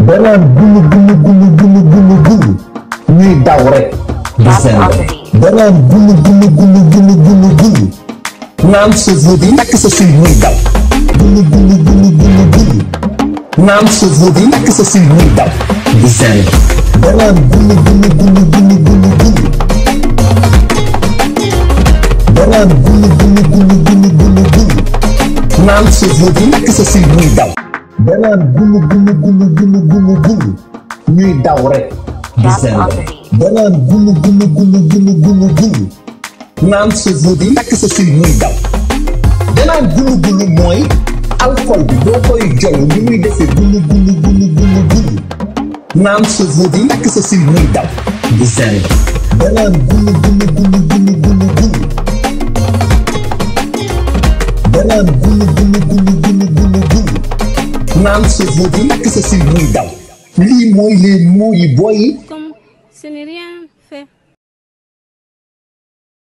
danaan gulu gulu gulu gulu gulu gulu ñuy daw rek di seen danaan gulu gulu gulu gulu gulu gulu naan cheveux bi takk sa sil muy daw gulu gulu gulu gulu gulu naan cheveux bi takk sa sil muy daw di seen danaan gulu gulu gulu gulu gulu gulu danaan gulu gulu gulu gulu gulu gulu naan cheveux bi takk sa sil muy daw danaan gulu gulu gulu gulu gulu gulu ñuy daw rek di seen danaan gulu gulu gulu gulu gulu gulu naan cheveux bi takk sa sil muy daw danaan gulu gulu mooy alcool bi boo koy jol ni muy defee gulu gulu gulu gulu gulu naan cheveux bi takk sa sil muy daw di seen danaan gulu gulu gulu gulu gulu gulu danaan gulu gulu gulu gulu gulu gulu naan cheveux bi takk sa sil muy daw lii mooy les mots yi booy comme ce n'est rien fait.